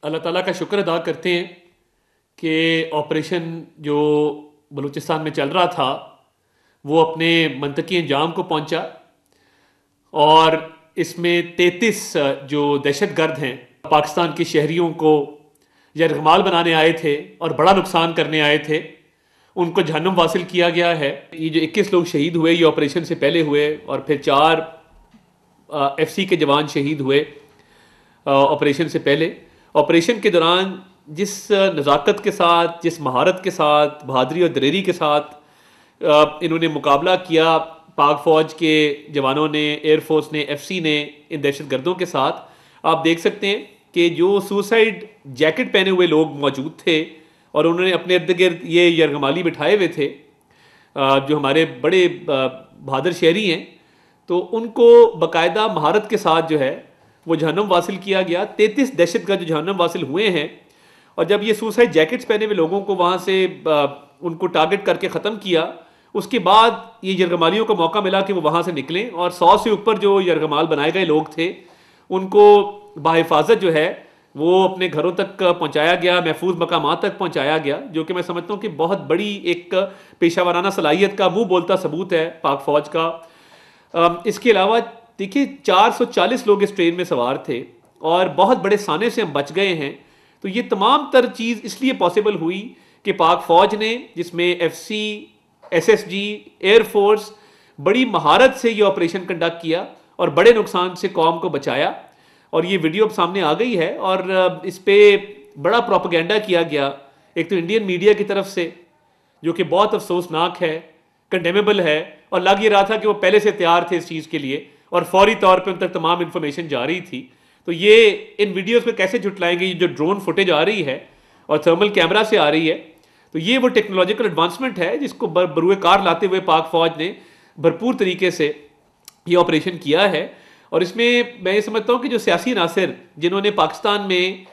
अल्लाह ताला का शुक्र अदा करते हैं कि ऑपरेशन जो बलूचिस्तान में चल रहा था वो अपने मंतकी अंजाम को पहुंचा। और इसमें 33 जो दहशत गर्द हैं पाकिस्तान के शहरियों को यरगमाल बनाने आए थे और बड़ा नुकसान करने आए थे, उनको जहन्नुम वासिल किया गया है। ये जो 21 लोग शहीद हुए ये ऑपरेशन से पहले हुए, और फिर 4 FC के जवान शहीद हुए ऑपरेशन से पहले। ऑपरेशन के दौरान जिस नज़ाकत के साथ, जिस महारत के साथ, बहादरी और दलेरी के साथ इन्होंने मुकाबला किया, पाक फ़ौज के जवानों ने, एयरफोर्स ने, FC ने इन दहशत गर्दों के साथ, आप देख सकते हैं कि जो सुसाइड जैकेट पहने हुए लोग मौजूद थे और उन्होंने अपने इर्द गिर्द ये यरगमाली बिठाए हुए थे, जो हमारे बड़े बहादुर शहरी हैं, तो उनको बाकायदा महारत के साथ जो है वो जहन्नुम वासिल किया गया। 33 दहशतगर्द जो जहन्नुम वासिल हुए हैं। और जब ये सुसाइड जैकेट्स पहने हुए लोगों को वहाँ से उनको टारगेट करके ख़त्म किया, उसके बाद ये यरगमालियों को मौका मिला कि वो वहाँ से निकलें, और 100 से ऊपर जो यरगमाल बनाए गए लोग थे उनको बाहिफाजत जो है वो अपने घरों तक पहुँचाया गया, महफूज मकामात तक पहुँचाया गया, जो कि मैं समझता हूँ कि बहुत बड़ी एक पेशा वाराना सलाहियत का मुँह बोलता सबूत है पाक फ़ौज का। इसके अलावा देखिए 440 लोग इस ट्रेन में सवार थे और बहुत बड़े साने से हम बच गए हैं। तो ये तमाम तर चीज़ इसलिए पॉसिबल हुई कि पाक फ़ौज ने, जिसमें FC, SSG, एयरफोर्स, बड़ी महारत से ये ऑपरेशन कंडक्ट किया और बड़े नुकसान से कौम को बचाया। और ये वीडियो अब सामने आ गई है और इस पर बड़ा प्रोपेगेंडा किया गया, एक तो इंडियन मीडिया की तरफ से, जो कि बहुत अफसोसनाक है, कंडेमेबल है, और लग ये रहा था कि वो पहले से तैयार थे इस चीज़ के लिए और फौरी तौर पे उन तक तमाम इन्फॉर्मेशन जा रही थी। तो ये इन वीडियोस में कैसे झुटलाएंगे, ये जो ड्रोन फुटेज आ रही है और थर्मल कैमरा से आ रही है, तो ये वो टेक्नोलॉजिकल एडवांसमेंट है जिसको बरूए कार लाते हुए पाक फ़ौज ने भरपूर तरीके से ये ऑपरेशन किया है। और इसमें मैं ये समझता हूँ कि जो सियासी नासिर जिन्होंने पाकिस्तान में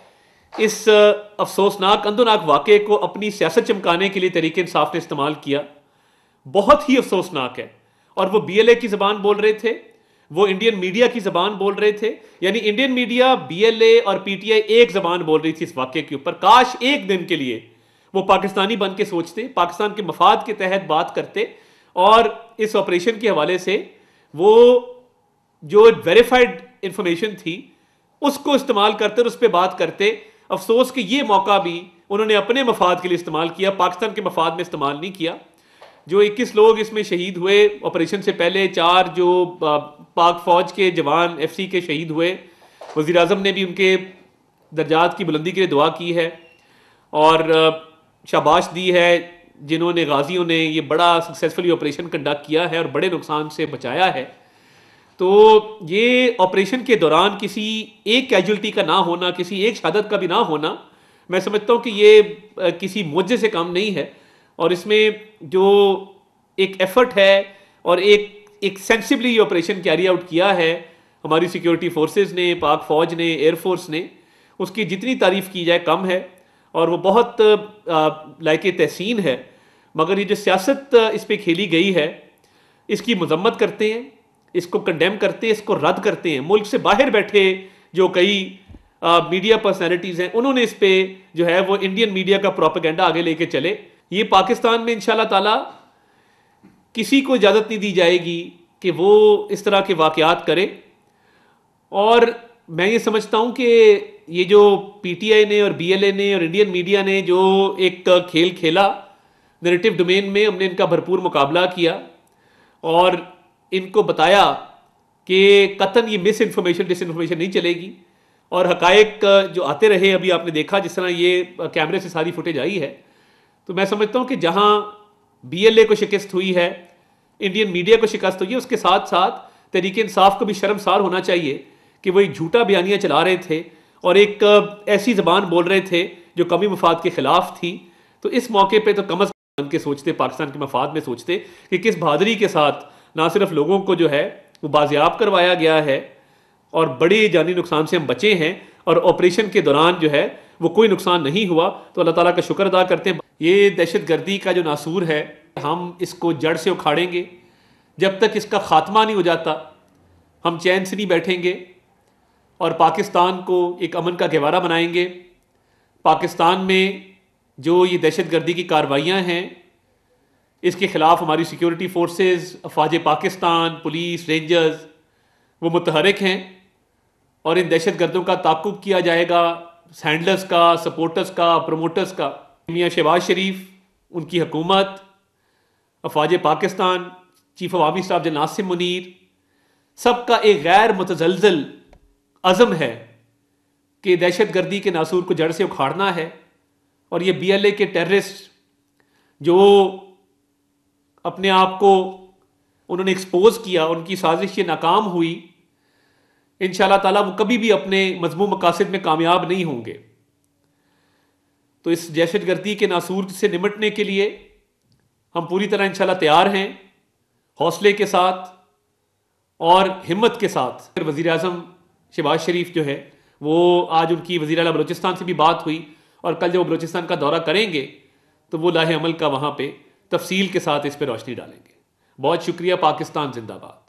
इस अफसोसनाक अंदोनाक वाक़े को अपनी सियासत चमकाने के लिए तरीके इंसाफ ने इस्तेमाल किया, बहुत ही अफसोसनाक है। और वो BLA की ज़बान बोल रहे थे, वो इंडियन मीडिया की ज़बान बोल रहे थे, यानी इंडियन मीडिया, BLA और PTI एक ज़बान बोल रही थी इस वाक़े के ऊपर। काश एक दिन के लिए वो पाकिस्तानी बन के सोचते, पाकिस्तान के मफाद के तहत बात करते और इस ऑपरेशन के हवाले से वो जो वेरीफाइड इंफॉर्मेशन थी उसको इस्तेमाल करते और उस पर बात करते। अफसोस कि ये मौका भी उन्होंने अपने मफाद के लिए इस्तेमाल किया, पाकिस्तान के मफाद में इस्तेमाल नहीं किया। जो 21 लोग इसमें शहीद हुए ऑपरेशन से पहले, 4 जो पाक फ़ौज के जवान FC के शहीद हुए, वज़ीर आज़म ने भी उनके दर्जात की बुलंदी के लिए दुआ की है और शाबाश दी है जिन्होंने, गाजियों ने ये बड़ा सक्सेसफुली ऑपरेशन कंडक्ट किया है और बड़े नुकसान से बचाया है। तो ये ऑपरेशन के दौरान किसी एक कैजुअल्टी का ना होना, किसी एक शहादत का भी ना होना, मैं समझता हूँ कि ये किसी मुआवजे से कम नहीं है। और इसमें जो एक एफर्ट है और एक सेंसिबली ये ऑपरेशन कैरी आउट किया है हमारी सिक्योरिटी फोर्सेस ने, पाक फ़ौज ने, एयरफोर्स ने, उसकी जितनी तारीफ़ की जाए कम है और वो बहुत लायके तहसीन है। मगर ये जो सियासत इस पर खेली गई है इसकी मजम्मत करते हैं, इसको कंडेम करते हैं, इसको रद्द करते हैं। मुल्क से बाहर बैठे जो कई मीडिया पर्सनैलिटीज़ हैं उन्होंने इस पर जो है वो इंडियन मीडिया का प्रोपेगेंडा आगे लेके चले। ये पाकिस्तान में इंशाल्लाह ताला किसी को इजाज़त नहीं दी जाएगी कि वो इस तरह के वाक़यात करे। और मैं ये समझता हूँ कि ये जो PTI ने और BLA ने और इंडियन मीडिया ने जो एक खेल खेला नैरेटिव डोमेन में, हमने इनका भरपूर मुकाबला किया और इनको बताया कि कतन ये मिस इन्फॉर्मेशन, डिसइन्फॉर्मेशन नहीं चलेगी और हकायक जो आते रहे, अभी आपने देखा जिस तरह ये कैमरे से सारी फुटेज आई है। तो मैं समझता हूँ कि जहाँ BLA को शिकस्त हुई है, इंडियन मीडिया को शिकस्त हुई है, उसके साथ साथ तहरीक इंसाफ को भी शर्मसार होना चाहिए कि वो एक झूठा बयानिया चला रहे थे और एक ऐसी ज़बान बोल रहे थे जो कौमी मफाद के ख़िलाफ़ थी। तो इस मौके पर तो कम अज़ कम के सोचते, पाकिस्तान के मफाद में सोचते कि किस बहादुरी के साथ ना सिर्फ लोगों को जो है वो बाजियाब करवाया गया है और बड़े जानी नुकसान से हम बचे हैं और ऑपरेशन के दौरान जो है वो कोई नुकसान नहीं हुआ। तो अल्लाह ताला का शुक्र अदा करते हैं। ये दहशत गर्दी का जो नासूर है हम इसको जड़ से उखाड़ेंगे। जब तक इसका ख़ात्मा नहीं हो जाता हम चैन से नहीं बैठेंगे और पाकिस्तान को एक अमन का गहवारा बनाएंगे। पाकिस्तान में जो ये दहशतगर्दी की कार्रवाइयाँ हैं, इसके ख़िलाफ़ हमारी सिक्योरिटी फोर्सेस, अफवाज पाकिस्तान, पुलिस, रेंजर्स वो मुतहरिक हैं और इन दहशतगर्दों का ताक़ुब किया जाएगा, हैंडलर्स का, सपोर्टर्स का, प्रमोटर्स का। मियाँ शहबाज शरीफ, उनकी हुकूमत, अफवाज Pakistan, chief of army staff general Nasim Munir, सबका एक गैर मुतज़लज़ल अज़म है कि दहशतगर्दी के नासूर को जड़ से उखाड़ना है। और ये BLA के टेररिस्ट जो अपने आप को उन्होंने एक्सपोज किया, उनकी साजिश ये नाकाम हुई, इंशाअल्लाह ताला वो कभी भी अपने मज़मूम मकासद में कामयाब नहीं होंगे। तो इस दहशतगर्दी के नासूर से निमटने के लिए हम पूरी तरह इंशाअल्लाह तैयार हैं, हौसले के साथ और हिम्मत के साथ। वज़ीर आज़म शहबाज शरीफ जो है वो आज उनकी वज़ीर आला बलूचिस्तान से भी बात हुई और कल जब वो बलूचिस्तान का दौरा करेंगे तो वो लाहे अमल का वहाँ पे तफसील के साथ इस पर रोशनी डालेंगे। बहुत शुक्रिया। पाकिस्तान जिंदाबाद।